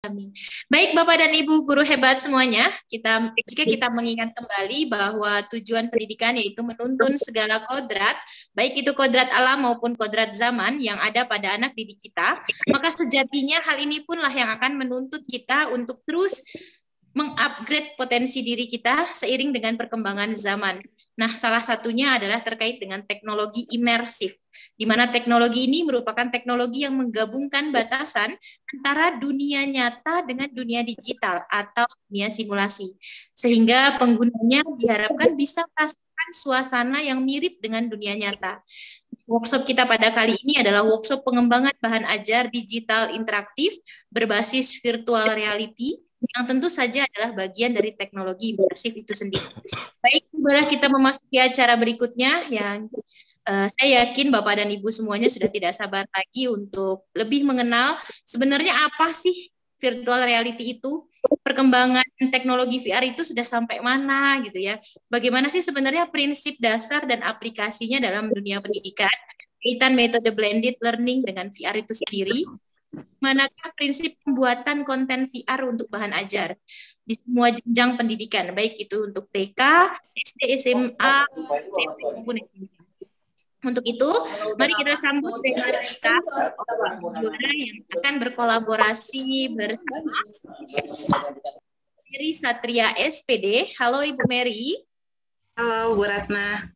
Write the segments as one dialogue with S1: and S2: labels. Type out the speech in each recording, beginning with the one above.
S1: Amin. Baik Bapak dan Ibu guru hebat semuanya, jika kita mengingat kembali bahwa tujuan pendidikan yaitu menuntun segala kodrat, baik itu kodrat alam maupun kodrat zaman yang ada pada anak didik kita, maka sejatinya hal ini punlah yang akan menuntut kita untuk terus mengupgrade potensi diri kita seiring dengan perkembangan zaman. Nah, salah satunya adalah terkait dengan teknologi imersif, di mana teknologi ini merupakan teknologi yang menggabungkan batasan antara dunia nyata dengan dunia digital atau dunia simulasi, sehingga penggunanya diharapkan bisa merasakan suasana yang mirip dengan dunia nyata. Workshop kita pada kali ini adalah workshop pengembangan bahan ajar digital interaktif berbasis virtual reality, yang tentu saja adalah bagian dari teknologi imersif itu sendiri. Baik, boleh kita memasuki acara berikutnya yang saya yakin Bapak dan Ibu semuanya sudah tidak sabar lagi untuk lebih mengenal sebenarnya apa sih virtual reality itu, perkembangan teknologi VR itu sudah sampai mana gitu ya. Bagaimana sih sebenarnya prinsip dasar dan aplikasinya dalam dunia pendidikan, kaitan metode blended learning dengan VR itu sendiri. Manakah prinsip pembuatan konten VR untuk bahan ajar di semua jenjang pendidikan, baik itu untuk TK, SD, SMA, SMP, maupun SMP. Untuk itu, mari kita sambut dengan kita juara yang akan berkolaborasi bersama Mary Satria SPD. Halo Ibu Mary.
S2: Halo Bu Ratna.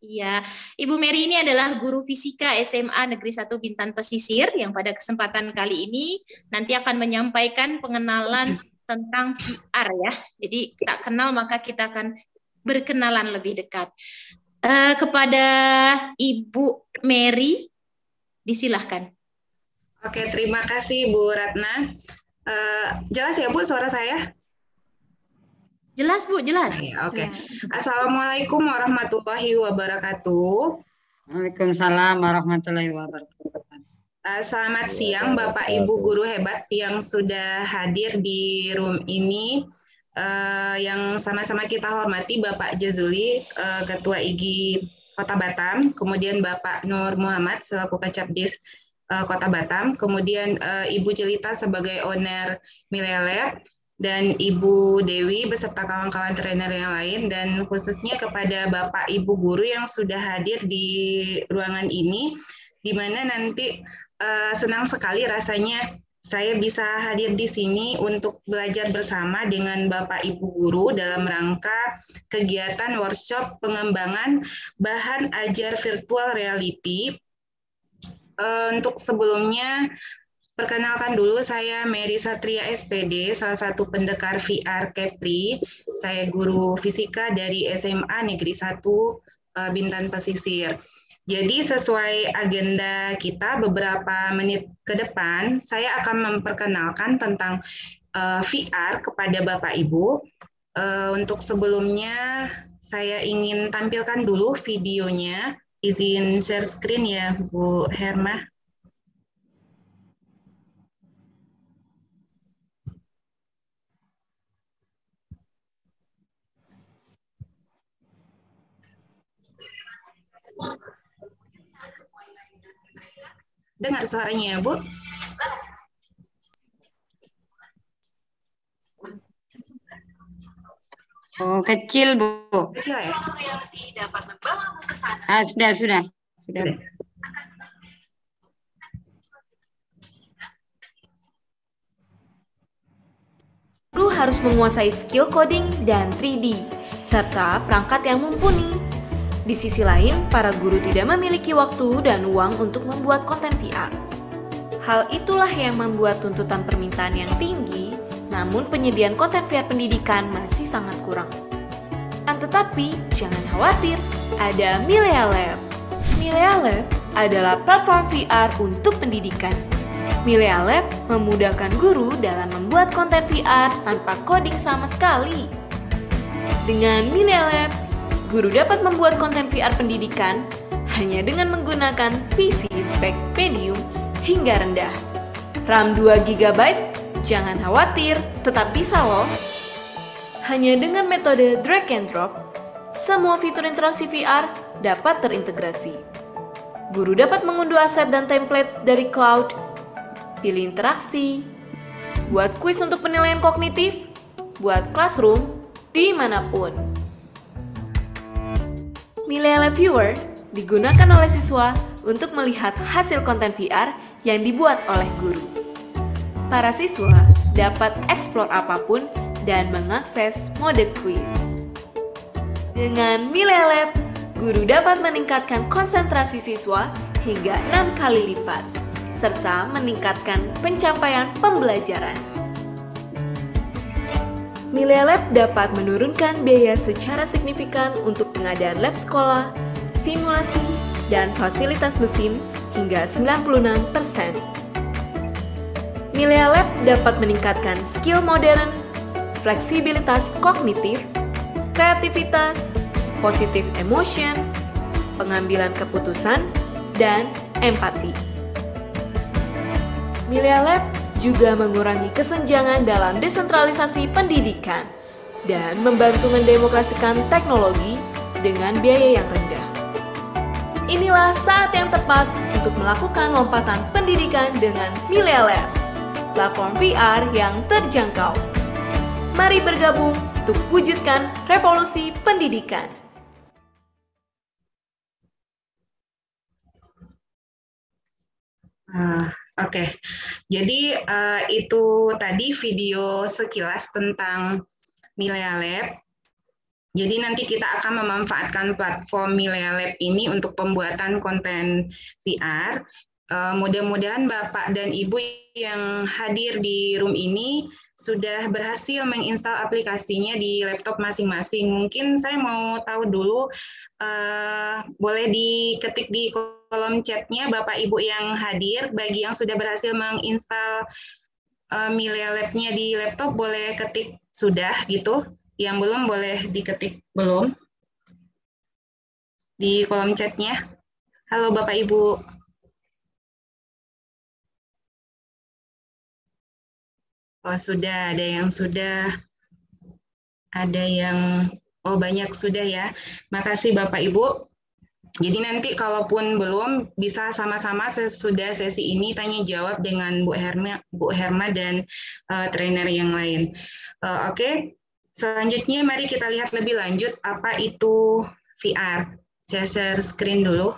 S1: Iya, Ibu Mary ini adalah guru fisika SMA Negeri 1 Bintan Pesisir yang pada kesempatan kali ini nanti akan menyampaikan pengenalan tentang VR ya. Jadi tak kenal maka kita akan berkenalan lebih dekat. Kepada Ibu Mary, disilahkan.
S2: Oke, terima kasih Bu Ratna. Jelas ya Bu suara saya?
S1: Jelas Bu, jelas.
S2: Oke. Assalamualaikum warahmatullahi wabarakatuh.
S3: Waalaikumsalam warahmatullahi wabarakatuh.
S2: Selamat siang Bapak Ibu guru hebat yang sudah hadir di room ini. Yang sama-sama kita hormati Bapak Jazuli, Ketua IGI Kota Batam, kemudian Bapak Nur Muhammad selaku Kecapdis Kota Batam, kemudian Ibu Jelita sebagai owner Milea Lab, dan Ibu Dewi beserta kawan-kawan trainer yang lain, dan khususnya kepada Bapak Ibu guru yang sudah hadir di ruangan ini, di mana nanti senang sekali rasanya saya bisa hadir di sini untuk belajar bersama dengan Bapak Ibu guru dalam rangka kegiatan workshop pengembangan bahan ajar virtual reality. Untuk sebelumnya, perkenalkan dulu, saya Mary Satria SPD, salah satu pendekar VR Kepri. Saya guru fisika dari SMA Negeri 1 Bintan Pesisir. Jadi sesuai agenda kita beberapa menit ke depan, saya akan memperkenalkan tentang VR kepada Bapak Ibu. Untuk sebelumnya, saya ingin tampilkan dulu videonya. Izin share screen ya, Bu Herma. Dengar suaranya ya, Bu?
S3: Oh, kecil, Bu.
S2: Kecil ya?
S3: Sudah.
S4: Guru harus menguasai skill coding dan 3D, serta perangkat yang mumpuni. Di sisi lain, para guru tidak memiliki waktu dan uang untuk membuat konten VR. Hal itulah yang membuat tuntutan permintaan yang tinggi, namun penyediaan konten VR pendidikan masih sangat kurang. Tetapi, jangan khawatir, ada Milea Lab. Milea Lab adalah platform VR untuk pendidikan. Milea Lab memudahkan guru dalam membuat konten VR tanpa coding sama sekali. Dengan Milea Lab, guru dapat membuat konten VR pendidikan hanya dengan menggunakan PC spek medium hingga rendah. RAM 2 GB, jangan khawatir, tetap bisa loh. Hanya dengan metode drag and drop, semua fitur interaksi VR dapat terintegrasi. Guru dapat mengunduh aset dan template dari cloud, pilih interaksi, buat kuis untuk penilaian kognitif, buat classroom, dimanapun. Milea Lab Viewer digunakan oleh siswa untuk melihat hasil konten VR yang dibuat oleh guru. Para siswa dapat eksplor apapun dan mengakses mode kuis. Dengan Milea Lab, guru dapat meningkatkan konsentrasi siswa hingga 6 kali lipat, serta meningkatkan pencapaian pembelajaran. Milea Lab dapat menurunkan biaya secara signifikan untuk pengadaan lab sekolah, simulasi, dan fasilitas mesin hingga 96%. Milea Lab dapat meningkatkan skill modern, fleksibilitas kognitif, kreativitas, positive emotion, pengambilan keputusan, dan empati. Milea Lab juga mengurangi kesenjangan dalam desentralisasi pendidikan dan membantu mendemokrasikan teknologi dengan biaya yang rendah. Inilah saat yang tepat untuk melakukan lompatan pendidikan dengan Milea Lab, platform VR yang terjangkau. Mari bergabung untuk wujudkan revolusi pendidikan.
S2: Oke. Jadi itu tadi video sekilas tentang Milea Lab. Jadi nanti kita akan memanfaatkan platform Milea Lab ini untuk pembuatan konten VR. Mudah-mudahan Bapak dan Ibu yang hadir di room ini sudah berhasil menginstal aplikasinya di laptop masing-masing. Mungkin saya mau tahu dulu, boleh diketik di kolom chatnya Bapak Ibu yang hadir, bagi yang sudah berhasil menginstal Milea Lab-nya di laptop, boleh ketik sudah gitu. Yang belum boleh diketik belum di kolom chatnya. Halo Bapak Ibu. Oh, sudah, ada yang sudah, ada yang, oh banyak sudah ya. Makasih Bapak Ibu. Jadi nanti kalaupun belum, bisa sama-sama sesudah sesi ini tanya jawab dengan Bu Herma dan trainer yang lain. Oke, selanjutnya mari kita lihat lebih lanjut apa itu VR. Saya share screen dulu.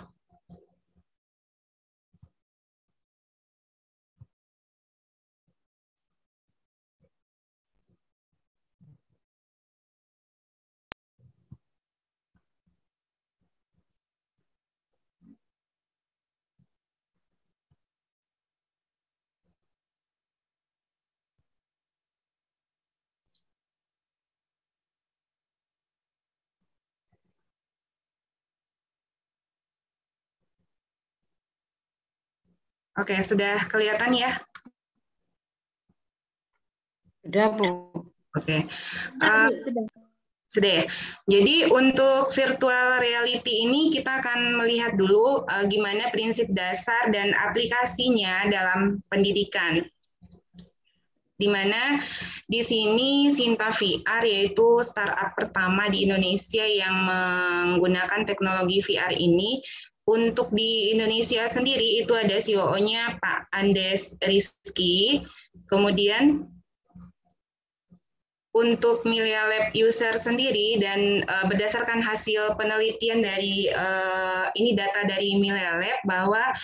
S2: Oke, sudah kelihatan ya?
S3: Sudah, Bu.
S2: Oke.
S1: Sudah.
S2: Sudah ya. Jadi untuk virtual reality ini kita akan melihat dulu gimana prinsip dasar dan aplikasinya dalam pendidikan. Di mana di sini Sinta VR yaitu startup pertama di Indonesia yang menggunakan teknologi VR ini. Untuk di Indonesia sendiri itu ada CEO-nya Pak Andes Rizky. Kemudian untuk Milea Lab user sendiri dan berdasarkan hasil penelitian dari ini data dari Milea Lab bahwa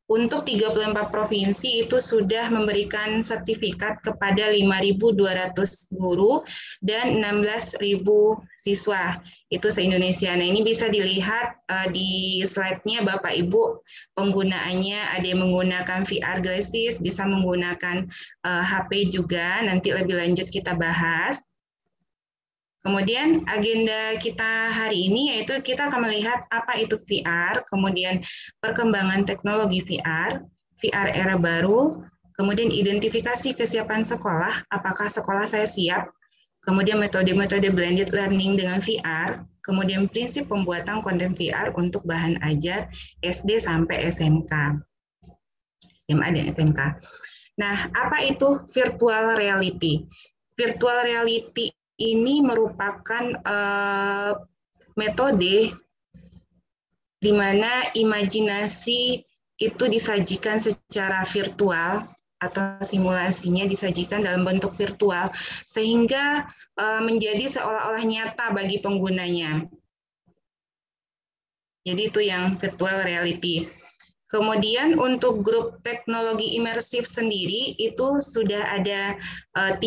S2: untuk 34 provinsi itu sudah memberikan sertifikat kepada 5.200 guru dan 16.000 siswa. Itu se-Indonesia. Nah, ini bisa dilihat di slide-nya Bapak Ibu penggunaannya, ada yang menggunakan VR glasses, bisa menggunakan HP juga, nanti lebih lanjut kita bahas. Kemudian agenda kita hari ini yaitu kita akan melihat apa itu VR, kemudian perkembangan teknologi VR, VR era baru, kemudian identifikasi kesiapan sekolah, apakah sekolah saya siap, kemudian metode-metode blended learning dengan VR, kemudian prinsip pembuatan konten VR untuk bahan ajar SD sampai SMK, SMA dan SMK. Nah, apa itu virtual reality? Virtual reality ini merupakan metode di mana imajinasi itu disajikan secara virtual atau simulasinya disajikan dalam bentuk virtual sehingga menjadi seolah-olah nyata bagi penggunanya. Jadi itu yang virtual reality. Kemudian untuk grup teknologi imersif sendiri itu sudah ada 3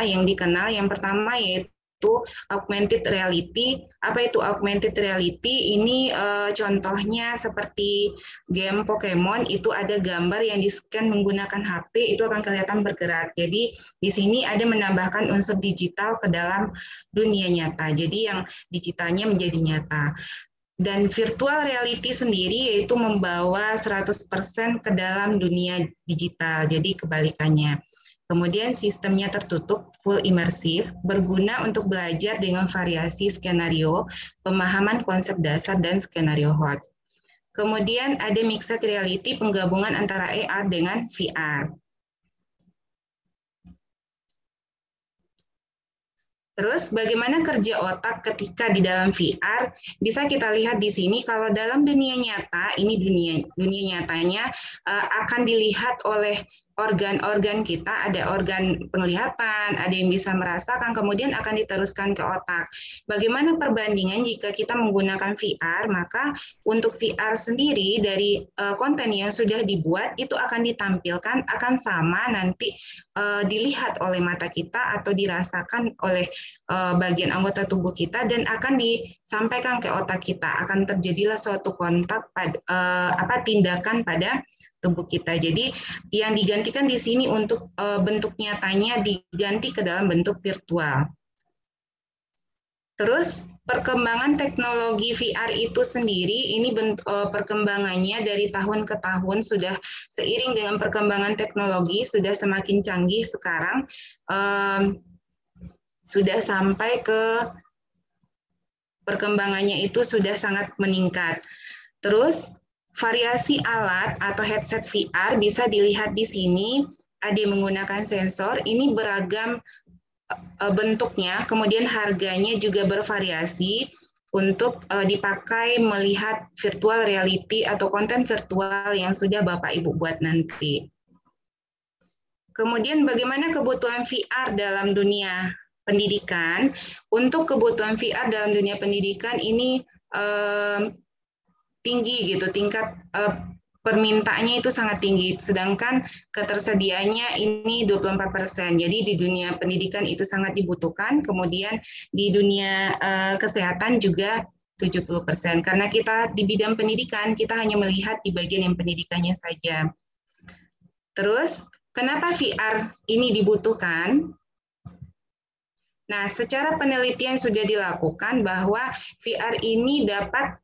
S2: yang dikenal. Yang pertama yaitu augmented reality. Apa itu augmented reality? Ini contohnya seperti game Pokemon, itu ada gambar yang di-scan menggunakan HP, itu akan kelihatan bergerak. Jadi di sini ada menambahkan unsur digital ke dalam dunia nyata. Jadi yang digitalnya menjadi nyata. Dan virtual reality sendiri yaitu membawa 100% ke dalam dunia digital, jadi kebalikannya. Kemudian sistemnya tertutup, full imersif, berguna untuk belajar dengan variasi skenario, pemahaman konsep dasar, dan skenario hot. Kemudian ada mixed reality, penggabungan antara AR dengan VR. Terus bagaimana kerja otak ketika di dalam VR? Bisa kita lihat di sini kalau dalam dunia nyata, ini dunia nyatanya akan dilihat oleh organ-organ kita, ada organ penglihatan, ada yang bisa merasakan, kemudian akan diteruskan ke otak. Bagaimana perbandingan jika kita menggunakan VR? Maka untuk VR sendiri dari konten yang sudah dibuat itu akan ditampilkan, akan sama nanti dilihat oleh mata kita atau dirasakan oleh bagian anggota tubuh kita dan akan disampaikan ke otak kita. Akan terjadilah suatu kontak tindakan pada tubuh kita. Jadi yang digantikan di sini untuk bentuk nyatanya diganti ke dalam bentuk virtual. Terus perkembangan teknologi VR itu sendiri ini perkembangannya dari tahun ke tahun sudah seiring dengan perkembangan teknologi sudah semakin canggih sekarang, sudah sampai ke perkembangannya itu sudah sangat meningkat. Terus variasi alat atau headset VR bisa dilihat di sini, ada yang menggunakan sensor, ini beragam bentuknya, kemudian harganya juga bervariasi untuk dipakai melihat virtual reality atau konten virtual yang sudah Bapak Ibu buat nanti. Kemudian bagaimana kebutuhan VR dalam dunia pendidikan? Untuk kebutuhan VR dalam dunia pendidikan ini tinggi gitu, tingkat permintaannya itu sangat tinggi, sedangkan ketersediaannya ini 24%. Jadi di dunia pendidikan itu sangat dibutuhkan, kemudian di dunia kesehatan juga 70%. Karena kita di bidang pendidikan, kita hanya melihat di bagian yang pendidikannya saja. Terus, kenapa VR ini dibutuhkan? Nah, secara penelitian sudah dilakukan bahwa VR ini dapat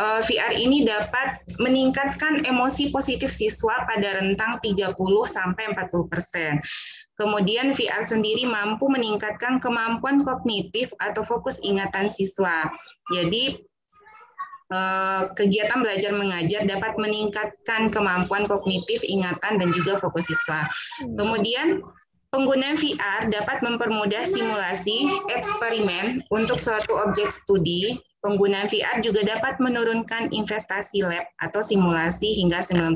S2: VR ini dapat meningkatkan emosi positif siswa pada rentang 30-40%. Kemudian VR sendiri mampu meningkatkan kemampuan kognitif atau fokus ingatan siswa. Jadi kegiatan belajar mengajar dapat meningkatkan kemampuan kognitif, ingatan, dan juga fokus siswa. Kemudian penggunaan VR dapat mempermudah simulasi eksperimen untuk suatu objek studi. Penggunaan VR juga dapat menurunkan investasi lab atau simulasi hingga 95%.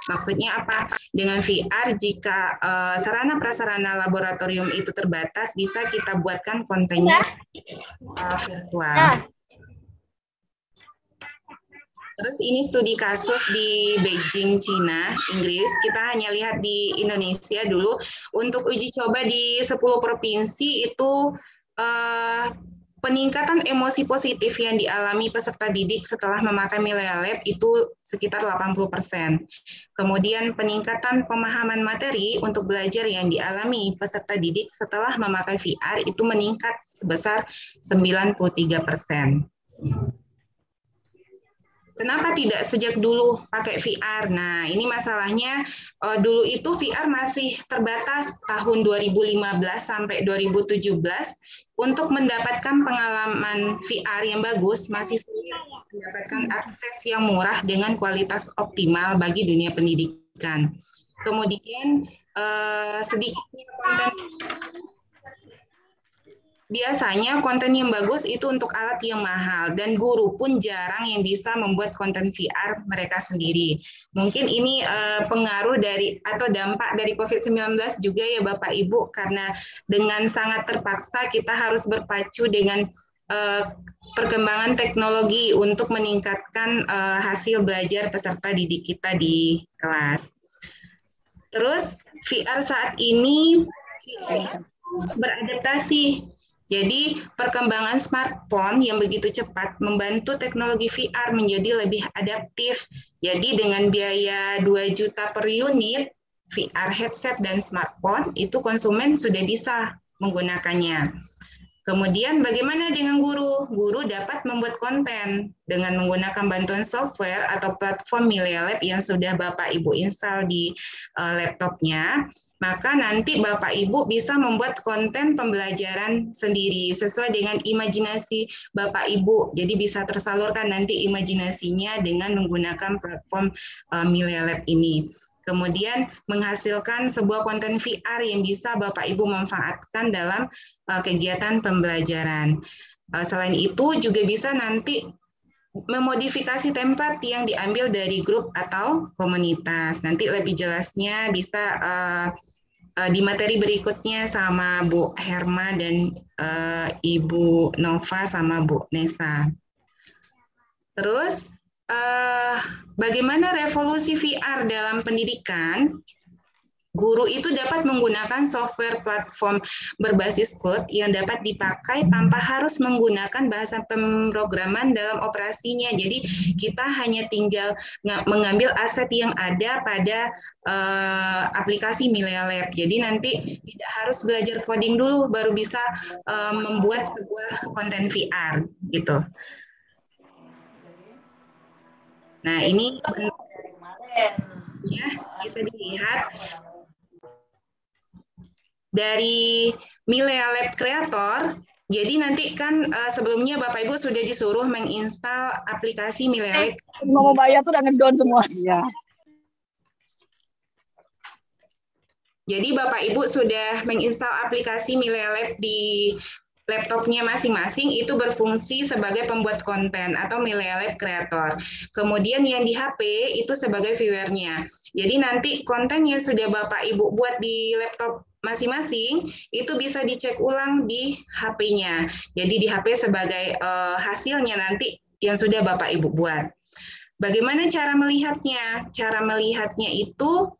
S2: Maksudnya apa? Dengan VR, jika sarana prasarana laboratorium itu terbatas, bisa kita buatkan kontennya virtual. Terus ini studi kasus di Beijing, Cina, Inggris. Kita hanya lihat di Indonesia dulu. Untuk uji coba di 10 provinsi itu peningkatan emosi positif yang dialami peserta didik setelah memakai Milea Lab itu sekitar 80%. Kemudian peningkatan pemahaman materi untuk belajar yang dialami peserta didik setelah memakai VR itu meningkat sebesar 93%. Kenapa tidak sejak dulu pakai VR? Nah, ini masalahnya dulu itu VR masih terbatas tahun 2015 sampai 2017. Untuk mendapatkan pengalaman VR yang bagus, masih sulit mendapatkan akses yang murah dengan kualitas optimal bagi dunia pendidikan. Kemudian sedikitnya konten biasanya konten yang bagus itu untuk alat yang mahal, dan guru pun jarang yang bisa membuat konten VR mereka sendiri. Mungkin ini pengaruh dari atau dampak dari COVID-19 juga ya Bapak Ibu, karena dengan sangat terpaksa kita harus berpacu dengan perkembangan teknologi untuk meningkatkan hasil belajar peserta didik kita di kelas. Terus VR saat ini beradaptasi. Jadi perkembangan smartphone yang begitu cepat membantu teknologi VR menjadi lebih adaptif. Jadi dengan biaya 2 juta per unit VR headset dan smartphone itu konsumen sudah bisa menggunakannya. Kemudian bagaimana dengan guru? Guru dapat membuat konten dengan menggunakan bantuan software atau platform Milea Lab yang sudah Bapak Ibu install di laptopnya. Maka nanti Bapak Ibu bisa membuat konten pembelajaran sendiri sesuai dengan imajinasi Bapak Ibu. Jadi bisa tersalurkan nanti imajinasinya dengan menggunakan platform Milea Lab ini. Kemudian menghasilkan sebuah konten VR yang bisa Bapak Ibu manfaatkan dalam kegiatan pembelajaran. Selain itu juga bisa nanti memodifikasi template yang diambil dari grup atau komunitas. Nanti lebih jelasnya bisa di materi berikutnya sama Bu Herma dan Ibu Nova sama Bu Nesa. Terus bagaimana revolusi VR dalam pendidikan? Guru itu dapat menggunakan software platform berbasis code yang dapat dipakai tanpa harus menggunakan bahasa pemrograman dalam operasinya. Jadi kita hanya tinggal mengambil aset yang ada pada aplikasi Milea Lab. Jadi nanti tidak harus belajar coding dulu baru bisa membuat sebuah konten VR gitu. Nah, ini ya, bisa dilihat dari Milea Lab Creator. Jadi nanti kan sebelumnya Bapak Ibu sudah disuruh menginstal aplikasi Milea Lab.
S5: Mau bayar tuh udah ngedown semua. Iya.
S2: Jadi Bapak Ibu sudah menginstal aplikasi Milea Lab di laptopnya masing-masing, itu berfungsi sebagai pembuat konten atau Milea Lab Creator. Kemudian yang di HP itu sebagai viewernya. Jadi nanti konten yang sudah Bapak Ibu buat di laptop masing-masing itu bisa dicek ulang di HP-nya. Jadi di HP sebagai hasilnya nanti yang sudah Bapak Ibu buat. Bagaimana cara melihatnya? Cara melihatnya itu,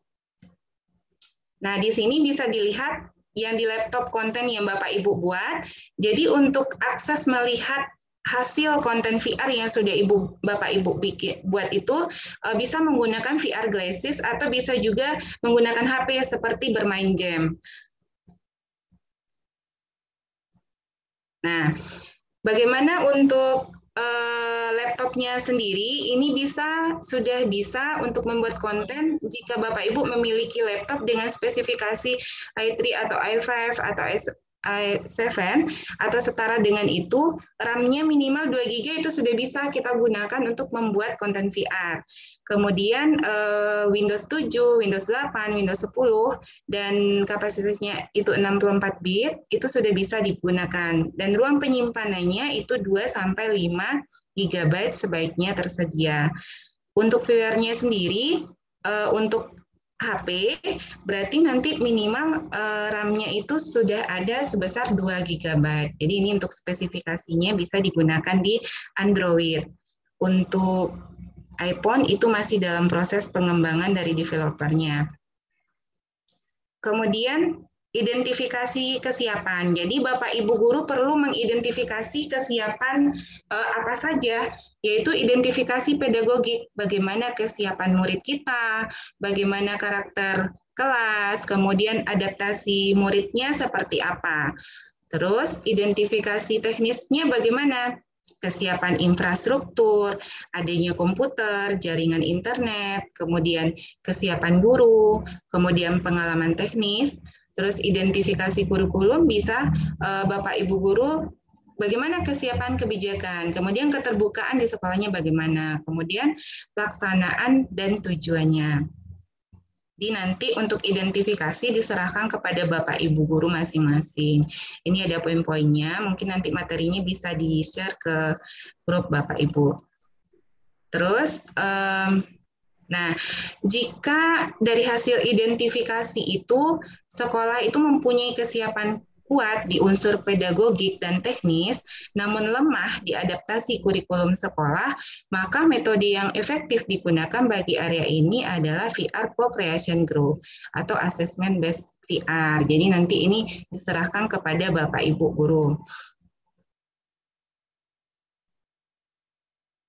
S2: nah di sini bisa dilihat yang di laptop konten yang Bapak Ibu buat. Jadi untuk akses melihat hasil konten VR yang sudah Bapak Ibu buat itu bisa menggunakan VR glasses atau bisa juga menggunakan HP seperti bermain game. Nah, bagaimana untuk laptopnya sendiri? Ini sudah bisa untuk membuat konten jika Bapak Ibu memiliki laptop dengan spesifikasi i3 atau i5 atau i7 atau setara dengan itu, RAM-nya minimal 2 GB itu sudah bisa kita gunakan untuk membuat konten VR. Kemudian Windows 7, Windows 8, Windows 10 dan kapasitasnya itu 64 bit itu sudah bisa digunakan, dan ruang penyimpanannya itu 2 sampai 5 GB sebaiknya tersedia. Untuk VR-nya sendiri untuk HP berarti nanti minimal RAM-nya itu sudah ada sebesar 2 GB. Jadi ini untuk spesifikasinya bisa digunakan di Android. Untuk iPhone itu masih dalam proses pengembangan dari developernya. Kemudian identifikasi kesiapan. Jadi Bapak Ibu guru perlu mengidentifikasi kesiapan apa saja, yaitu identifikasi pedagogik, bagaimana kesiapan murid kita, bagaimana karakter kelas, kemudian adaptasi muridnya seperti apa. Terus identifikasi teknisnya bagaimana? Kesiapan infrastruktur, adanya komputer, jaringan internet, kemudian kesiapan guru, kemudian pengalaman teknis. Terus identifikasi kurikulum bisa Bapak Ibu guru bagaimana kesiapan kebijakan, kemudian keterbukaan di sekolahnya bagaimana, kemudian pelaksanaan dan tujuannya. Jadi nanti untuk identifikasi diserahkan kepada Bapak Ibu guru masing-masing. Ini ada poin-poinnya, mungkin nanti materinya bisa di-share ke grup Bapak Ibu. Terus, nah, jika dari hasil identifikasi itu, sekolah itu mempunyai kesiapan kuat di unsur pedagogik dan teknis, namun lemah di adaptasi kurikulum sekolah, maka metode yang efektif digunakan bagi area ini adalah VR Co-Creation Group atau Assessment Based VR. Jadi nanti ini diserahkan kepada Bapak Ibu guru.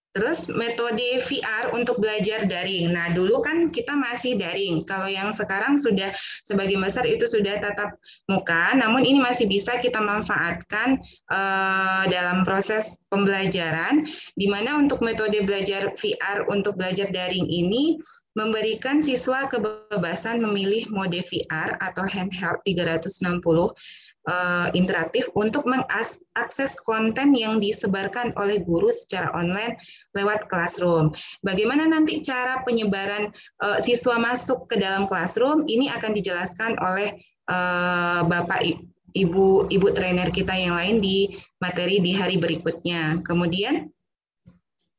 S2: Terus metode VR untuk belajar daring. Nah, dulu kan kita masih daring. Kalau yang sekarang sudah sebagian besar itu sudah tatap muka, namun ini masih bisa kita manfaatkan dalam proses pembelajaran, di mana untuk metode belajar VR untuk belajar daring ini memberikan siswa kebebasan memilih mode VR atau handheld 360 interaktif untuk mengakses konten yang disebarkan oleh guru secara online lewat Classroom. Bagaimana nanti cara penyebaran siswa masuk ke dalam Classroom, ini akan dijelaskan oleh Bapak Ibu trainer kita yang lain di materi di hari berikutnya. Kemudian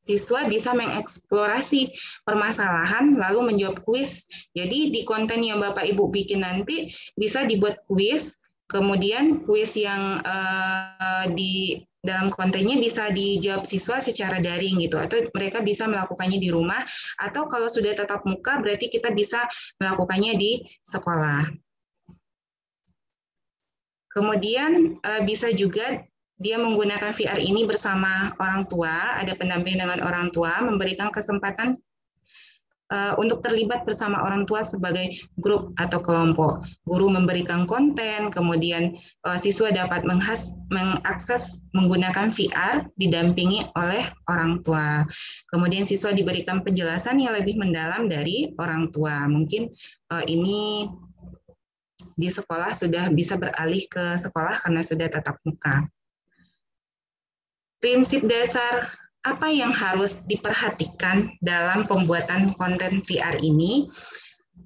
S2: siswa bisa mengeksplorasi permasalahan lalu menjawab kuis. Jadi di konten yang Bapak Ibu bikin nanti bisa dibuat kuis. Kemudian kuis yang di dalam kontennya bisa dijawab siswa secara daring gitu, atau mereka bisa melakukannya di rumah, atau kalau sudah tatap muka berarti kita bisa melakukannya di sekolah. Kemudian bisa juga dia menggunakan VR ini bersama orang tua, ada pendamping dengan orang tua, memberikan kesempatan untuk terlibat bersama orang tua sebagai grup atau kelompok. Guru memberikan konten, kemudian siswa dapat mengakses menggunakan VR didampingi oleh orang tua. Kemudian siswa diberikan penjelasan yang lebih mendalam dari orang tua. Mungkin ini di sekolah sudah bisa beralih ke sekolah karena sudah tatap muka. Prinsip dasar apa yang harus diperhatikan dalam pembuatan konten VR ini?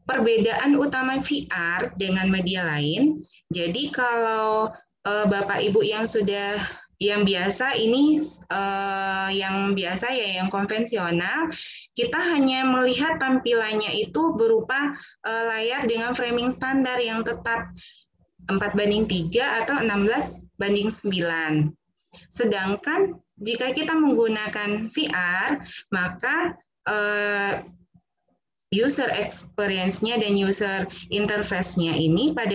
S2: Perbedaan utama VR dengan media lain. Jadi kalau Bapak Ibu yang sudah yang biasa ini yang biasa ya yang konvensional, kita hanya melihat tampilannya itu berupa layar dengan framing standar yang tetap 4:3 atau 16:9. Sedangkan jika kita menggunakan VR, maka user experience-nya dan user interface-nya ini pada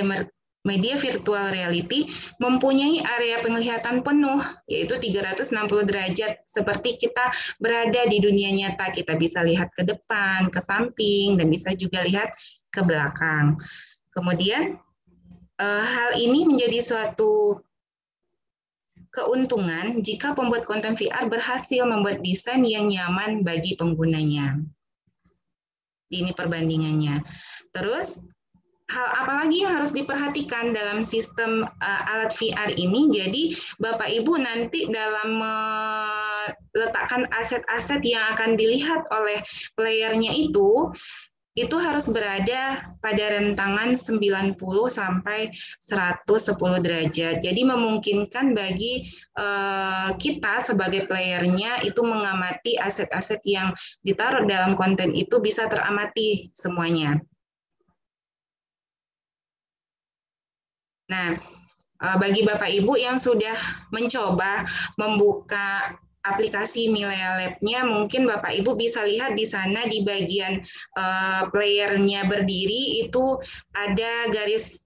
S2: media virtual reality mempunyai area penglihatan penuh, yaitu 360 derajat, seperti kita berada di dunia nyata. Kita bisa lihat ke depan, ke samping, dan bisa juga lihat ke belakang. Kemudian, hal ini menjadi suatu keuntungan jika pembuat konten VR berhasil membuat desain yang nyaman bagi penggunanya. Ini perbandingannya. Terus, hal apa lagi yang harus diperhatikan dalam sistem alat VR ini? Jadi, Bapak Ibu nanti dalam meletakkan aset-aset yang akan dilihat oleh playernya itu harus berada pada rentangan 90 sampai 110 derajat. Jadi memungkinkan bagi kita sebagai playernya itu mengamati aset-aset yang ditaruh dalam konten itu bisa teramati semuanya. Nah, bagi Bapak Ibu yang sudah mencoba membuka aplikasi Milea Lab-nya, mungkin Bapak Ibu bisa lihat di sana di bagian playernya berdiri itu ada garis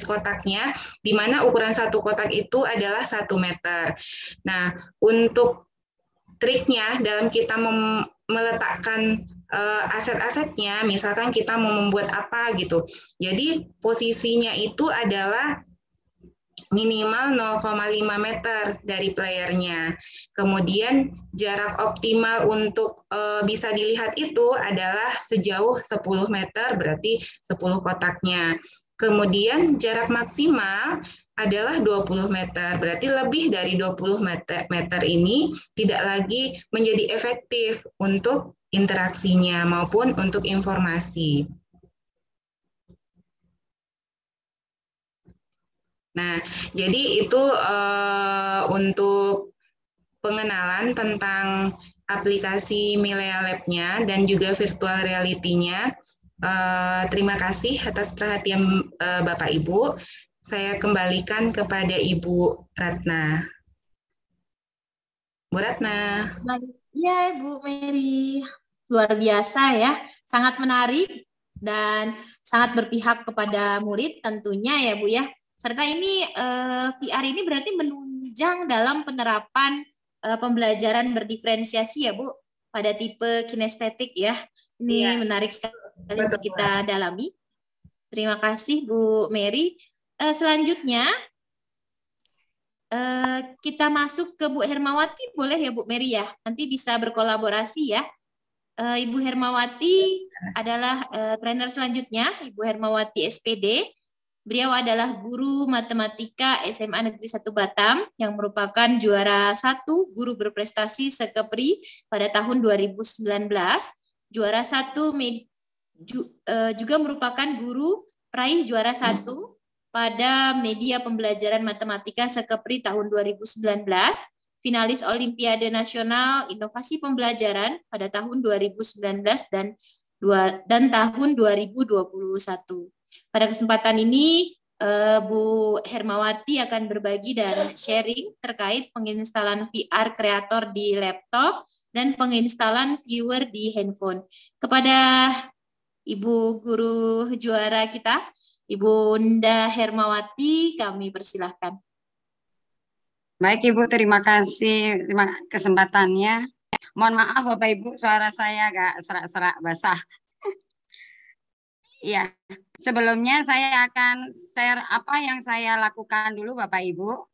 S2: kotaknya, di mana ukuran satu kotak itu adalah 1 meter. Nah, untuk triknya dalam kita meletakkan aset-asetnya, misalkan kita mau membuat apa gitu. Jadi posisinya itu adalah minimal 0,5 meter dari playernya. Kemudian jarak optimal untuk bisa dilihat itu adalah sejauh 10 meter, berarti 10 kotaknya. Kemudian jarak maksimal adalah 20 meter. Berarti lebih dari 20 meter ini tidak lagi menjadi efektif untuk interaksinya maupun untuk informasi. Nah, jadi itu untuk pengenalan tentang aplikasi Milea Lab-nya dan juga virtual reality-nya. Terima kasih atas perhatian Bapak Ibu. Saya kembalikan kepada Ibu Ratna. Bu Ratna.
S1: Ya, Bu Mary. Luar biasa ya. Sangat menarik dan sangat berpihak kepada murid tentunya ya Bu ya. Serta ini VR ini berarti menunjang dalam penerapan pembelajaran berdiferensiasi ya Bu pada tipe kinestetik ya. Ini menarik sekali untuk kita dalami. Terima kasih Bu Mary. Selanjutnya kita masuk ke Bu Hermawati, boleh ya Bu Mary ya? Nanti bisa berkolaborasi ya. Ibu Hermawati adalah trainer selanjutnya, Ibu Hermawati SPD. Beliau adalah guru matematika SMA Negeri 1 Batam yang merupakan juara 1 guru berprestasi Sekepri pada tahun 2019. Juara 1 juga merupakan guru peraih juara 1 pada media pembelajaran matematika Sekepri tahun 2019. Finalis Olimpiade Nasional Inovasi Pembelajaran pada tahun 2019 dan tahun 2021. Pada kesempatan ini, Bu Hermawati akan berbagi dan sharing terkait penginstalan VR Creator di laptop dan penginstalan viewer di handphone. Kepada Ibu Guru Juara kita, Ibu Nda Hermawati, kami persilahkan.
S3: Baik Ibu, terima kasih kesempatannya. Mohon maaf Bapak Ibu, suara saya agak serak-serak basah. Iya, sebelumnya saya akan share apa yang saya lakukan dulu Bapak Ibu.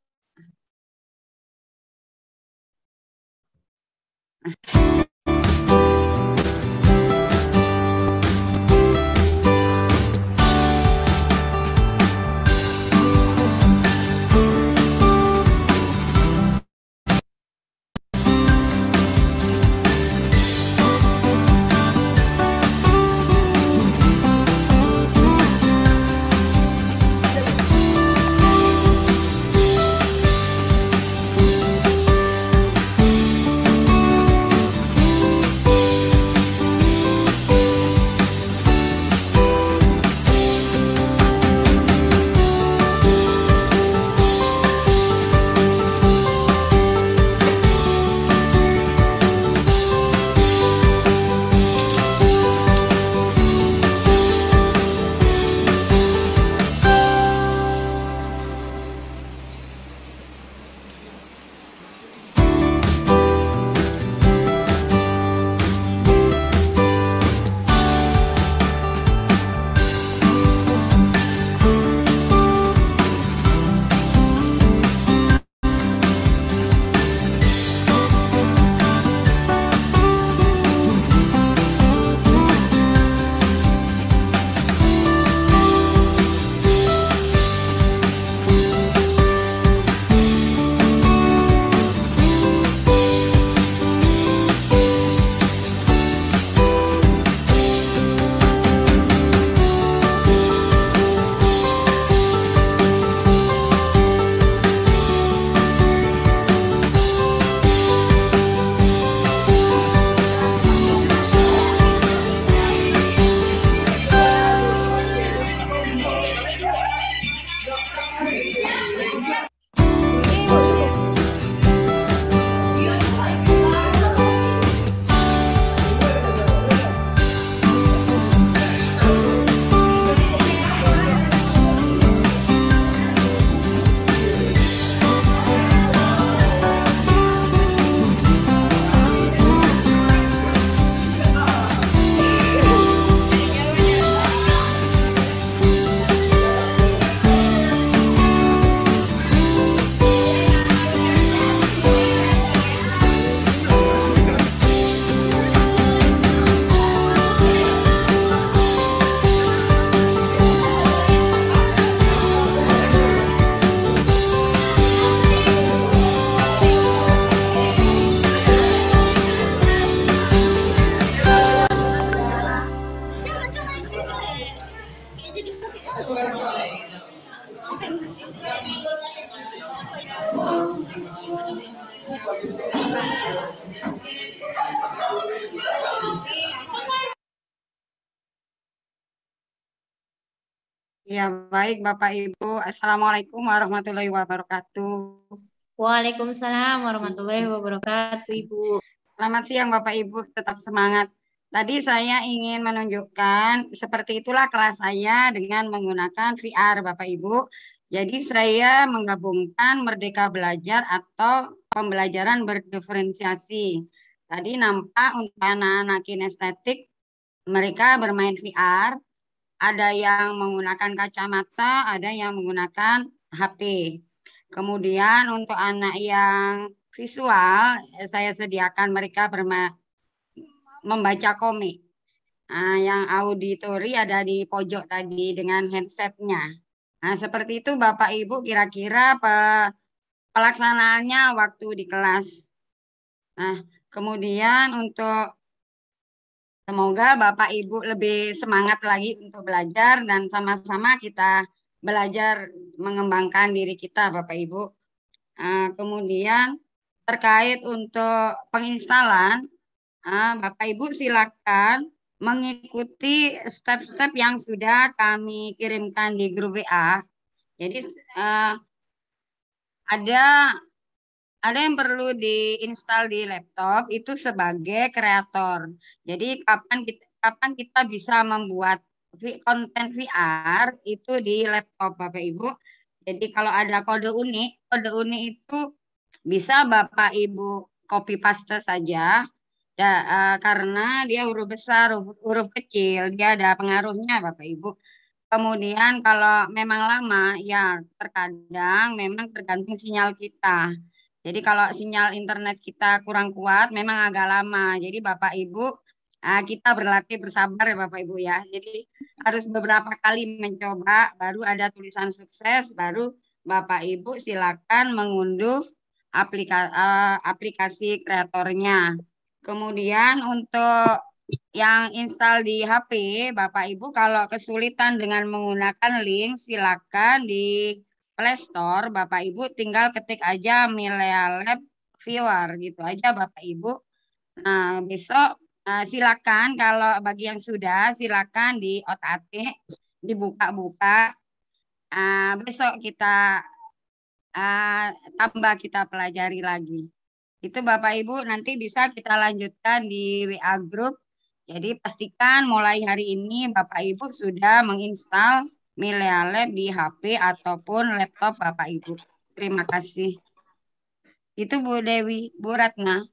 S3: Ya, baik Bapak Ibu. Assalamualaikum warahmatullahi wabarakatuh.
S1: Waalaikumsalam warahmatullahi wabarakatuh, Ibu.
S3: Selamat siang Bapak Ibu, tetap semangat. Tadi saya ingin menunjukkan seperti itulah kelas saya dengan menggunakan VR Bapak Ibu. Jadi saya menggabungkan Merdeka Belajar atau pembelajaran berdiferensiasi. Tadi nampak untuk anak-anak kinestetik mereka bermain VR. Ada yang menggunakan kacamata, ada yang menggunakan HP. Kemudian untuk anak yang visual, saya sediakan mereka membaca komik. Nah, yang auditori ada di pojok tadi dengan headsetnya. Nah, seperti itu Bapak Ibu kira-kira pelaksanaannya waktu di kelas. Nah, kemudian untuk semoga Bapak Ibu lebih semangat lagi untuk belajar dan sama-sama kita belajar mengembangkan diri kita Bapak Ibu. Kemudian terkait untuk penginstalan, Bapak Ibu silakan mengikuti step-step yang sudah kami kirimkan di grup WA. Jadi ada yang perlu diinstal di laptop itu sebagai kreator. Jadi kapan kita bisa membuat konten VR itu di laptop Bapak Ibu. Jadi kalau ada kode unik itu bisa Bapak Ibu copy paste saja. Karena dia huruf besar, huruf kecil, dia ada pengaruhnya Bapak Ibu. Kemudian kalau memang lama, ya terkadang memang tergantung sinyal kita. Jadi kalau sinyal internet kita kurang kuat, memang agak lama. Jadi Bapak Ibu, kita berlatih bersabar ya Bapak Ibu ya. Jadi harus beberapa kali mencoba, baru ada tulisan sukses, baru Bapak Ibu silakan mengunduh aplikasi kreatornya. Kemudian untuk yang install di HP, Bapak Ibu kalau kesulitan dengan menggunakan link, silakan di Play Store, Bapak Ibu tinggal ketik aja Milea Lab Viewer gitu aja Bapak Ibu. Nah, besok silakan kalau bagi yang sudah silakan di otak-atik, dibuka-buka. Besok kita tambah kita pelajari lagi. Itu Bapak Ibu nanti bisa kita lanjutkan di WA Group. Jadi pastikan mulai hari ini Bapak Ibu sudah menginstal Milea Lab di HP ataupun laptop Bapak Ibu. Terima kasih. Itu Bu Dewi, Bu Ratna.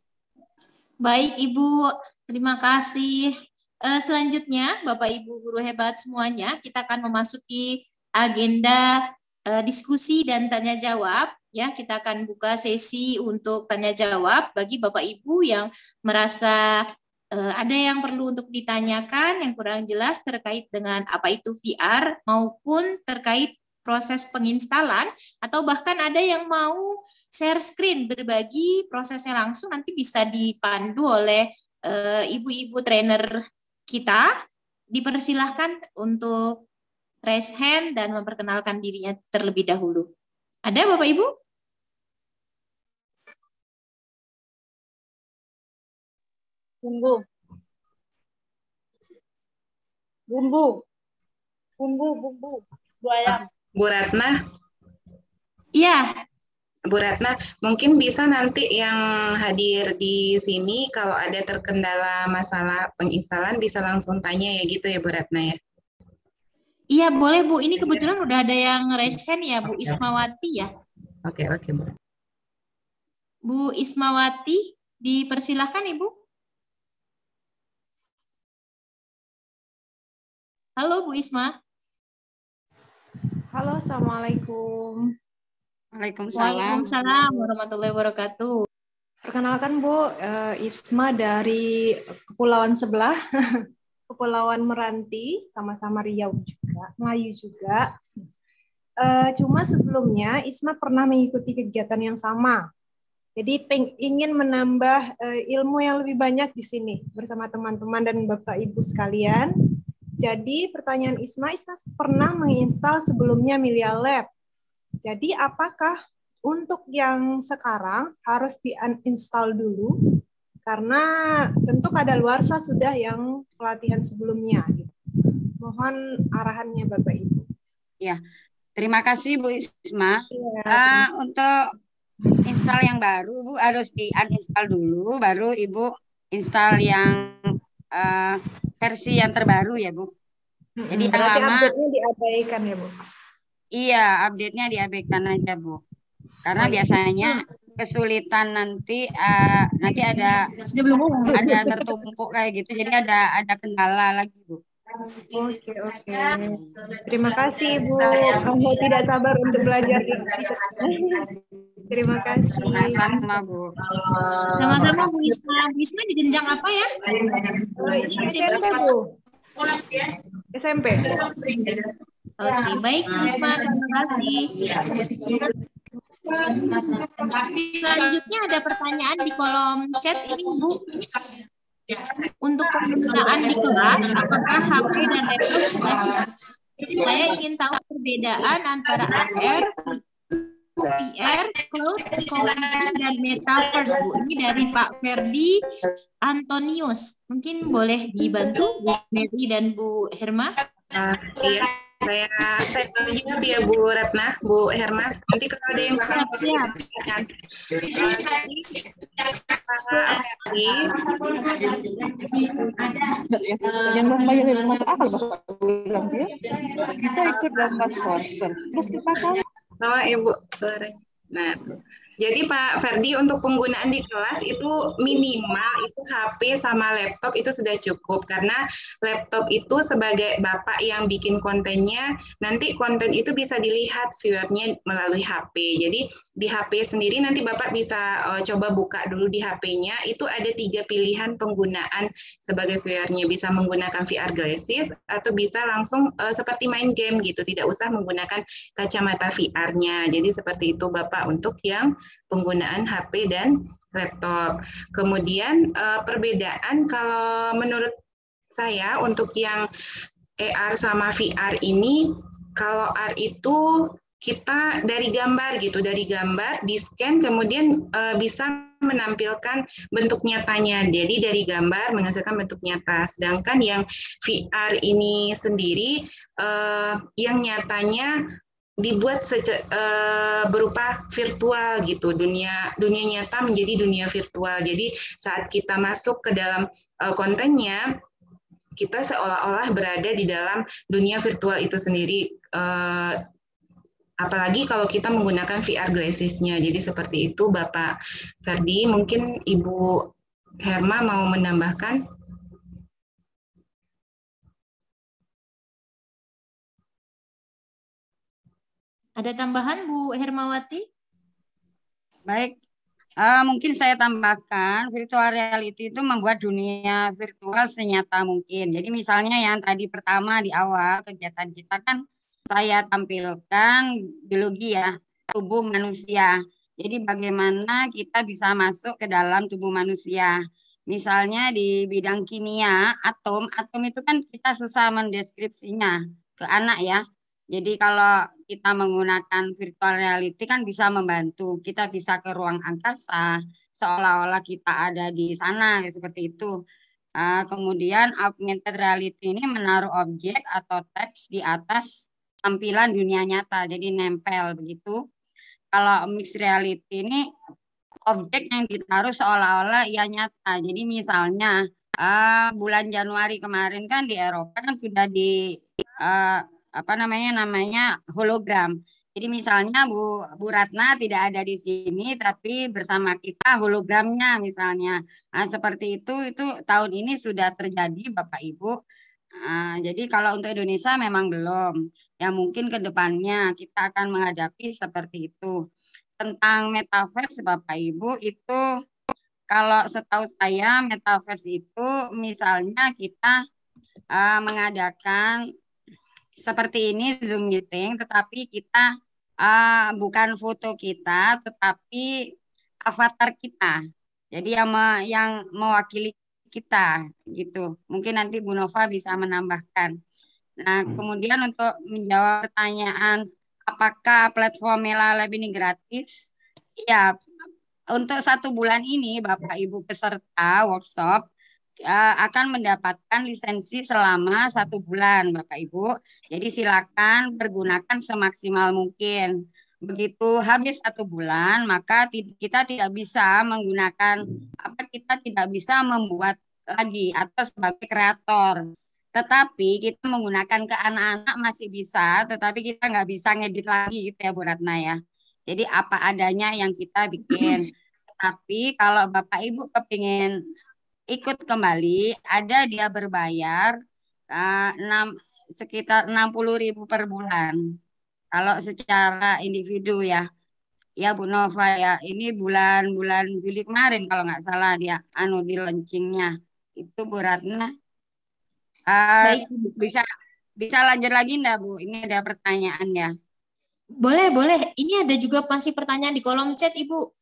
S1: Baik Ibu, terima kasih. Selanjutnya Bapak Ibu guru hebat semuanya, kita akan memasuki agenda diskusi dan tanya jawab. Ya, kita akan buka sesi untuk tanya jawab bagi Bapak Ibu yang merasa ada yang perlu untuk ditanyakan, yang kurang jelas terkait dengan apa itu VR, maupun terkait proses penginstalan, atau bahkan ada yang mau share screen, berbagi prosesnya langsung, nanti bisa dipandu oleh ibu-ibu trainer kita. Dipersilahkan untuk raise hand dan memperkenalkan dirinya terlebih dahulu. Ada Bapak Ibu?
S5: Bumbu. Bu ayam.
S2: Bu Ratna?
S1: Iya.
S2: Bu Ratna, mungkin bisa nanti yang hadir di sini kalau ada terkendala masalah penginstalan bisa langsung tanya ya gitu ya Bu Ratna ya?
S1: Iya boleh Bu, ini kebetulan udah ada yang raise hand ya Bu Ismawati ya.
S2: Oke Bu.
S1: Bu Ismawati, dipersilahkan Ibu. Halo Bu Isma.
S6: Halo, Assalamualaikum.
S1: Waalaikumsalam warahmatullahi wabarakatuh.
S6: Perkenalkan Bu, Isma dari kepulauan sebelah, Kepulauan Meranti, sama-sama Riau juga, Melayu juga. Cuma sebelumnya Isma pernah mengikuti kegiatan yang sama. Jadi ingin menambah ilmu yang lebih banyak di sini bersama teman-teman dan Bapak Ibu sekalian. Jadi pertanyaan Isma pernah menginstal sebelumnya Melia Lab. Jadi apakah untuk yang sekarang harus di-uninstall dulu? Karena tentu kadaluarsa sudah yang pelatihan sebelumnya. Mohon arahannya Bapak Ibu.
S3: Ya, terima kasih Bu Isma.
S6: Ya,
S3: Untuk install yang baru, Bu harus di-uninstall dulu, baru Ibu install yang versi yang terbaru ya, Bu. Jadi yang
S6: berarti
S3: lama,
S6: update-nya diabaikan ya, Bu?
S3: iya, update-nya diabaikan aja, Bu. Karena biasanya kesulitan nanti ada tertumpuk kayak gitu, jadi ada kendala lagi, Bu.
S6: Oke. Terima kasih, Bu. Kamu tidak sabar untuk belajar ini. Terima kasih.
S3: Sama-sama, Bu.
S1: Sama-sama Bu Isma. Bu Isma di jenjang apa ya?
S6: SMP, Bu. SMP.
S1: Oke, baik Bu Isma. Terima kasih. Selanjutnya ada pertanyaan di kolom chat ini, Bu. Untuk penggunaan di kelas, apakah HP dan laptop sudah cukup? Saya ingin tahu perbedaan antara AR, VR, cloud computing, dan metaverse, Bu. Ini dari Pak Ferdi Antonius. Mungkin boleh dibantu Bu Mary dan Bu Herma?
S2: Iya, saya jawab ya Bu Ratna, Bu Herma. Nanti kalau ada yang
S1: Siap.
S7: Yang membayar masuk akal Bapak bilang ya. Kita ikut dalam kelas konser. Terus kita kan
S2: Ibu suaranya. Nah, jadi Pak Ferdi untuk penggunaan di kelas itu minimal itu HP sama laptop itu sudah cukup karena laptop itu sebagai Bapak yang bikin kontennya nanti konten itu bisa dilihat viewernya melalui HP. Jadi di HP sendiri nanti Bapak bisa coba buka dulu di HP-nya itu ada 3 pilihan penggunaan sebagai viewernya, bisa menggunakan VR glasses atau bisa langsung seperti main game gitu, tidak usah menggunakan kacamata VR-nya. Jadi seperti itu Bapak untuk yang penggunaan HP dan laptop. Kemudian perbedaan kalau menurut saya untuk yang AR sama VR ini, kalau AR itu kita dari gambar gitu, dari gambar di scan kemudian bisa menampilkan bentuk nyatanya. Jadi dari gambar menghasilkan bentuk nyata. Sedangkan yang VR ini sendiri yang nyatanya dibuat berupa virtual gitu, dunia nyata menjadi dunia virtual. Jadi saat kita masuk ke dalam kontennya, kita seolah-olah berada di dalam dunia virtual itu sendiri. Apalagi kalau kita menggunakan VR glasses-nya. Jadi seperti itu Bapak Ferdi. Mungkin Ibu Herma mau menambahkan?
S1: Ada tambahan Bu Hermawati?
S3: Baik, mungkin saya tambahkan virtual reality itu membuat dunia virtual senyata mungkin. Jadi misalnya yang tadi pertama di awal kegiatan kita kan saya tampilkan biologi ya, tubuh manusia. Jadi bagaimana kita bisa masuk ke dalam tubuh manusia. Misalnya di bidang kimia, atom itu kan kita susah mendeskripsinya ke anak ya. Jadi kalau kita menggunakan virtual reality kan bisa membantu. Kita bisa ke ruang angkasa, seolah-olah kita ada di sana, seperti itu. Kemudian augmented reality ini menaruh objek atau teks di atas tampilan dunia nyata, jadi nempel begitu. Kalau mixed reality ini objek yang ditaruh seolah-olah ia nyata. Jadi misalnya bulan Januari kemarin kan di Eropa kan sudah di namanya hologram. Jadi misalnya Bu Ratna tidak ada di sini tapi bersama kita hologramnya misalnya. Seperti itu tahun ini sudah terjadi Bapak Ibu. Jadi kalau untuk Indonesia memang belum. Ya mungkin ke depannya kita akan menghadapi seperti itu. Tentang metaverse Bapak Ibu itu kalau setahu saya metaverse itu misalnya kita mengadakan seperti ini Zoom meeting, tetapi kita bukan foto kita, tetapi avatar kita. Jadi yang mewakili kita gitu. Mungkin nanti Bu Nova bisa menambahkan. Nah, kemudian untuk menjawab pertanyaan apakah platform Mela Lab ini gratis? Ya, untuk 1 bulan ini Bapak Ibu peserta workshop akan mendapatkan lisensi selama 1 bulan, Bapak Ibu. Jadi silakan pergunakan semaksimal mungkin. Begitu habis 1 bulan, maka kita tidak bisa menggunakan kita tidak bisa membuat lagi atau sebagai kreator. Tetapi kita menggunakan ke anak-anak masih bisa, tetapi kita nggak bisa ngedit lagi gitu ya Bu Ratna ya. Jadi apa adanya yang kita bikin. Tapi kalau Bapak Ibu kepingin ikut kembali, ada dia berbayar sekitar 60.000 per bulan. Kalau secara individu ya, ya Bu Nova ya, ini bulan-bulan Juli kemarin kalau nggak salah dia di launchingnya itu Bu Ratna.
S1: Baik,
S3: bisa bisa lanjut lagi enggak Bu? Ini ada pertanyaan ya.
S1: boleh, boleh. Ini ada juga masih pertanyaan di kolom chat, Ibu.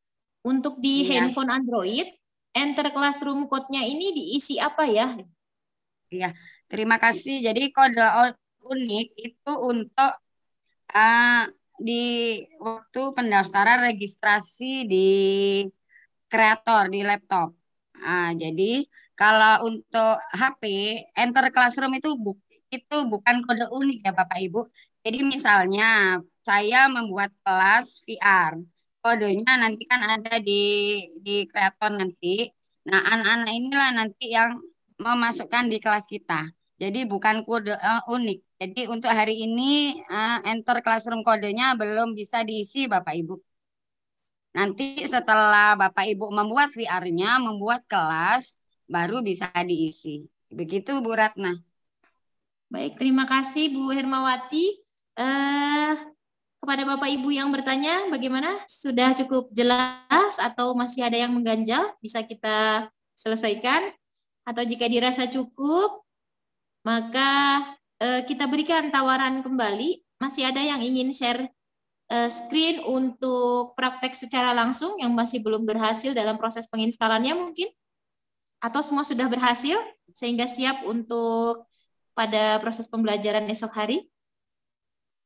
S1: Untuk di handphone Android, enter classroom code-nya ini diisi apa ya?
S3: Iya, terima kasih. Jadi kode unik itu untuk di waktu pendaftaran registrasi di kreator di laptop. Jadi kalau untuk HP, enter classroom itu bukan kode unik ya Bapak Ibu. Jadi misalnya saya membuat kelas VR, kodenya nanti kan ada di kreator nanti. Nah, anak-anak inilah nanti yang memasukkan di kelas kita. Jadi bukan kode unik. Jadi untuk hari ini enter classroom kodenya belum bisa diisi Bapak Ibu. Nanti setelah Bapak Ibu membuat VR-nya, membuat kelas, baru bisa diisi. Begitu Bu Ratna.
S1: Baik, terima kasih Bu Hermawati. Kepada Bapak Ibu yang bertanya, bagaimana? Sudah cukup jelas atau masih ada yang mengganjal? Bisa kita selesaikan? Atau jika dirasa cukup, maka kita berikan tawaran kembali. Masih ada yang ingin share screen untuk praktek secara langsung yang masih belum berhasil dalam proses penginstalannya mungkin? Atau semua sudah berhasil sehingga siap untuk pada proses pembelajaran esok hari?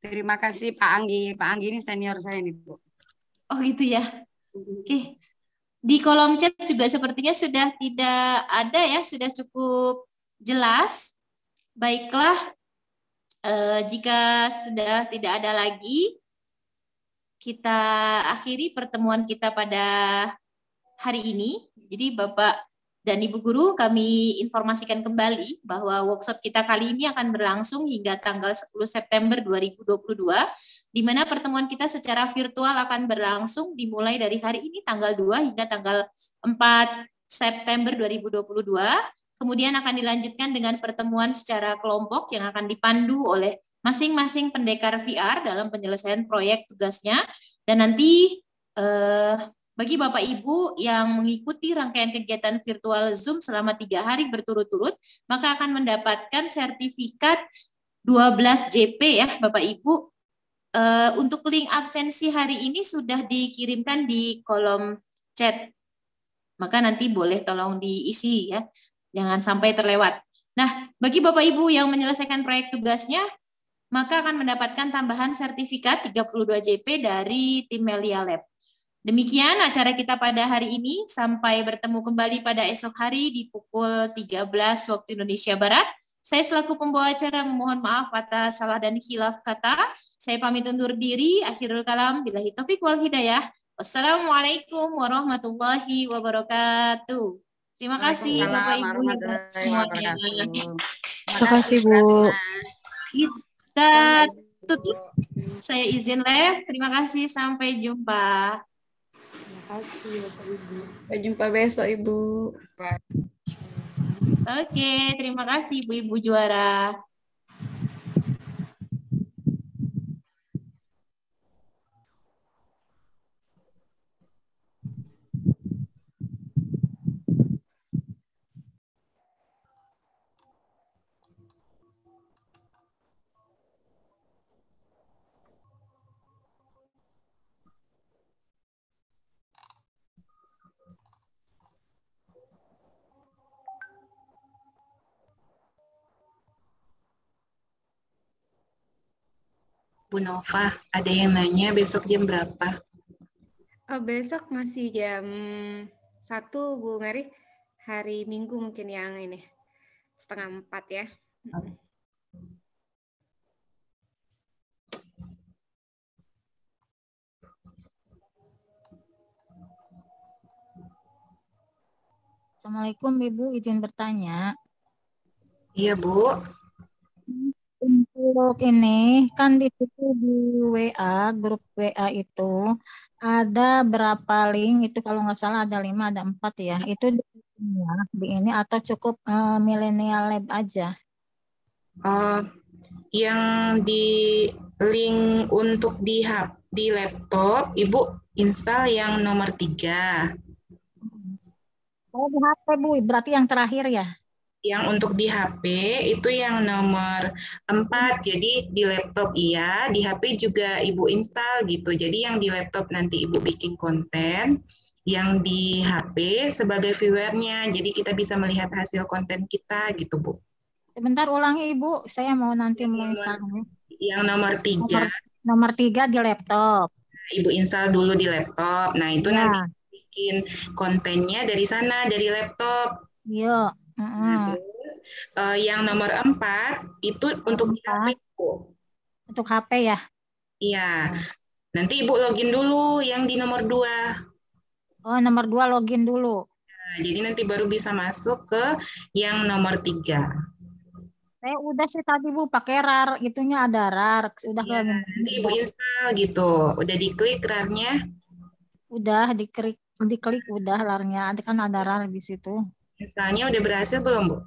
S3: Terima kasih Pak Anggi. Pak Anggi ini senior saya nih Bu.
S1: Oh gitu ya. Oke. Di kolom chat juga sepertinya sudah tidak ada ya, sudah cukup jelas. Baiklah, jika sudah tidak ada lagi, kita akhiri pertemuan kita pada hari ini. Jadi Bapak dan Ibu Guru, kami informasikan kembali bahwa workshop kita kali ini akan berlangsung hingga tanggal 10 September 2022, di mana pertemuan kita secara virtual akan berlangsung dimulai dari hari ini tanggal 2 hingga tanggal 4 September 2022. Kemudian akan dilanjutkan dengan pertemuan secara kelompok yang akan dipandu oleh masing-masing pendekar VR dalam penyelesaian proyek tugasnya. Dan nanti bagi Bapak Ibu yang mengikuti rangkaian kegiatan virtual Zoom selama 3 hari berturut-turut, maka akan mendapatkan sertifikat 12 JP ya Bapak Ibu. Untuk link absensi hari ini sudah dikirimkan di kolom chat. Maka nanti boleh tolong diisi ya, jangan sampai terlewat. Nah, bagi Bapak Ibu yang menyelesaikan proyek tugasnya, maka akan mendapatkan tambahan sertifikat 32 JP dari tim Melia Lab. Demikian acara kita pada hari ini. Sampai bertemu kembali pada esok hari di pukul 13 waktu Indonesia Barat. Saya selaku pembawa acara memohon maaf atas salah dan khilaf kata. Saya pamit undur diri. Akhirul kalam. Billahi taufiq wal hidayah. Wassalamualaikum warahmatullahi wabarakatuh. Terima kasih Bapak Ibu semuanya.
S7: Terima kasih Bu.
S1: Kita tutup. Saya izin live. Terima kasih. Sampai jumpa.
S6: Terima kasih Bapak Ibu.
S2: Sampai jumpa besok Ibu.
S1: Oke, terima kasih Ibu-Ibu juara.
S2: Bu Nova, ada yang nanya besok jam berapa?
S8: Besok masih jam 1, Bu Mary. Hari Minggu mungkin yang ini. 3:30 ya.
S9: Assalamualaikum Ibu, izin bertanya.
S2: Iya Bu.
S9: Untuk ini kan di situ di WA, grup WA itu ada berapa link itu kalau nggak salah ada 5, ada 4 ya. Itu di ini atau cukup Millennial Lab aja?
S2: Yang di link untuk di laptop, Ibu install yang nomor 3.
S9: Oh di HP Bu, berarti yang terakhir ya?
S2: Yang untuk di HP itu yang nomor 4, jadi di laptop iya, di HP juga Ibu install gitu. Jadi yang di laptop nanti Ibu bikin konten, yang di HP sebagai viewernya, jadi kita bisa melihat hasil konten kita gitu Bu.
S9: Sebentar ulangi Ibu, saya mau nanti mau install.
S2: Yang nomor 3.
S9: Nomor 3 di laptop.
S2: Ibu install dulu di laptop, nah itu
S9: Ya.
S2: nanti bikin kontennya dari sana, dari laptop.
S9: Iya.
S2: Nah, terus yang nomor 4 itu untuk di HP, Bu.
S9: Untuk HP ya?
S2: Iya. Nanti Ibu login dulu yang di nomor 2.
S9: Oh, nomor 2 login dulu.
S2: Nah, jadi nanti baru bisa masuk ke yang nomor 3.
S9: Saya udah sih tadi Bu pakai RAR, itunya ada RAR, udah
S2: Ya, nanti Ibu install gitu. Udah diklik RAR-nya?
S9: Udah diklik udah RAR-nya, kan ada RAR di situ.
S2: Installnya udah berhasil belum, Bu?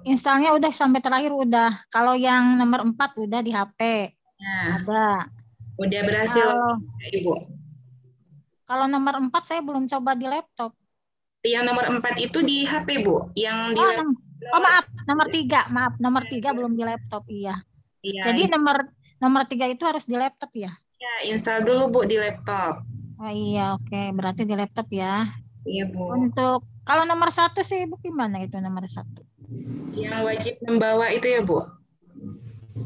S9: Installnya udah sampai terakhir udah. Kalau yang nomor 4 udah di HP.
S2: Nah,
S9: ada.
S2: Udah berhasil, Ibu?
S9: Kalau nomor 4 saya belum coba di laptop.
S2: Yang nomor 4 itu di HP, Bu? Yang di
S9: maaf, nomor 3. Maaf, nomor 3 belum di laptop, iya. Jadi nomor 3 itu harus di laptop ya?
S2: Ya, install dulu Bu di laptop.
S9: Oh iya, oke. Berarti di laptop ya.
S2: Iya, Bu.
S9: Untuk kalau nomor 1 sih Bu gimana itu nomor 1?
S2: Yang wajib membawa itu ya, Bu?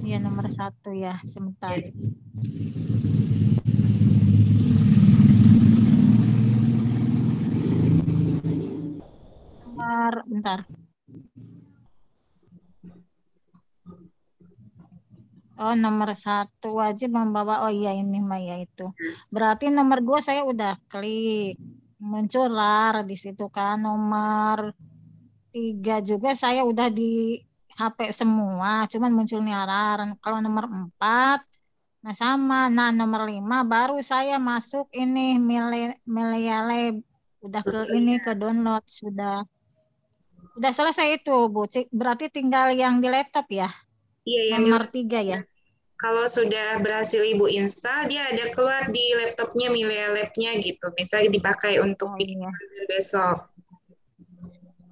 S9: Iya, nomor 1 ya. Sebentar. Ya. Bentar. Oh, nomor 1 wajib membawa. Oh iya, ini Maya itu. Berarti nomor 2 saya udah klik. Muncul RAR di situ kan. Nomor 3 juga saya udah di HP semua. Cuman munculnya RAR. Kalau nomor 4, nah sama. Nah, nomor 5 baru saya masuk ini Millennial Lab. Udah ke ini, ke download. Sudah selesai itu, Bu. Berarti tinggal yang di laptop ya? Iya, yang nomor 3 ya.
S2: Kalau sudah berhasil Ibu install, dia ada keluar di laptopnya Millennial Lab-nya gitu. Bisa dipakai untuk bikin konten besok.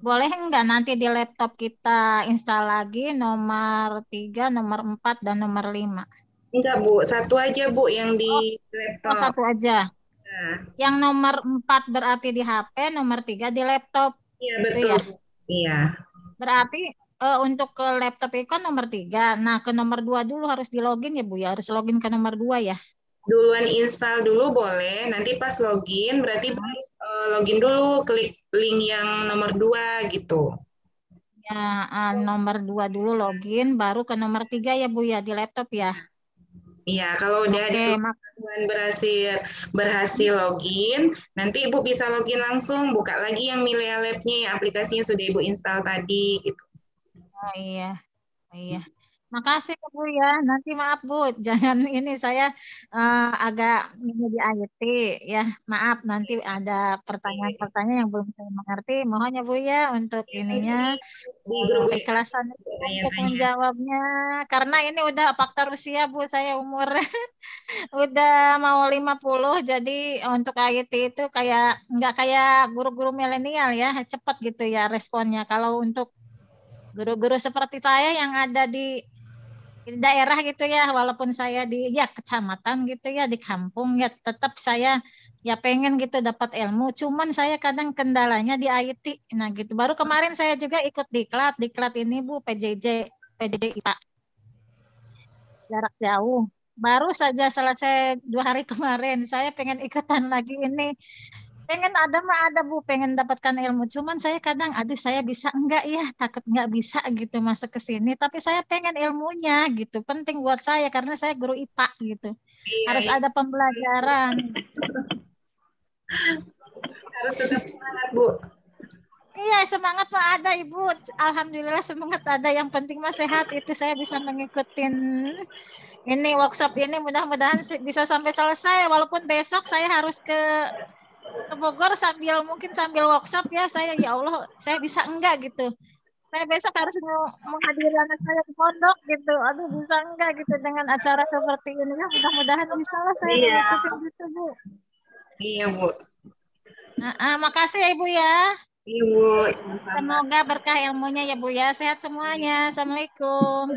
S9: Boleh enggak nanti di laptop kita install lagi nomor 3, nomor 4, dan nomor 5?
S2: Enggak, Bu. 1 aja, Bu, yang di laptop.
S9: Oh, 1 aja. Nah. Yang nomor 4 berarti di HP, nomor 3 di laptop.
S2: Iya, betul. Ya? Iya.
S9: Berarti untuk ke laptop itu kan nomor 3. Nah, ke nomor 2 dulu harus di login ya, Bu ya? Harus login ke nomor 2 ya?
S2: Duluan install dulu boleh, nanti pas login berarti harus login dulu, klik link yang nomor 2 gitu.
S9: Ya, nomor 2 dulu login, baru ke nomor 3 ya Bu ya, di laptop ya?
S2: Iya, kalau udah berhasil login, nanti Ibu bisa login langsung, buka lagi yang Millennial Lab-nya, yang aplikasinya sudah Ibu install tadi gitu.
S9: Oh iya, makasih Bu ya. Nanti maaf Bu, jangan ini saya agak ini di IT ya. Maaf nanti ada pertanyaan-pertanyaan yang belum saya mengerti. Mohon ya Bu ya untuk ininya keikhlasan untuk menjawabnya. Karena ini udah faktor usia Bu, saya umur udah mau 50, jadi untuk IT itu kayak nggak kayak guru-guru milenial ya, cepat gitu ya responnya. Kalau untuk guru-guru seperti saya yang ada di daerah gitu ya, walaupun saya di kecamatan gitu ya, di kampung ya, tetap saya ya pengen gitu dapat ilmu. Cuman saya kadang kendalanya di IT. Nah gitu. Baru kemarin saya juga ikut diklat ini Bu, PJJ IPA. Jarak jauh. baru saja selesai 2 hari kemarin. Saya pengen ikutan lagi ini. Pengen ada mah ada Bu, pengen dapatkan ilmu. Cuman saya kadang, aduh saya bisa enggak ya, takut enggak bisa gitu masuk ke sini. Tapi saya pengen ilmunya gitu, penting buat saya karena saya guru IPA gitu.
S2: Iya,
S9: Harus ada pembelajaran.
S2: harus tetap semangat, Bu.
S9: Iya, semangat mah ada Ibu. Alhamdulillah semangat ada. Yang penting mah sehat, itu saya bisa mengikuti ini workshop ini. Mudah-mudahan bisa sampai selesai. Walaupun besok saya harus ke Bogor mungkin sambil workshop ya. Saya ya Allah, saya bisa enggak gitu. Saya besok harus menghadiri anak saya ke pondok gitu. Aduh, bisa enggak gitu dengan acara seperti ini ya. Mudah-mudahan bisa lah saya mengikuti gitu, Bu.
S2: Iya, Bu.
S9: Makasih ya Ibu ya.
S2: Ibu,
S9: semoga berkah ilmunya ya Bu ya. Sehat semuanya. Assalamualaikum.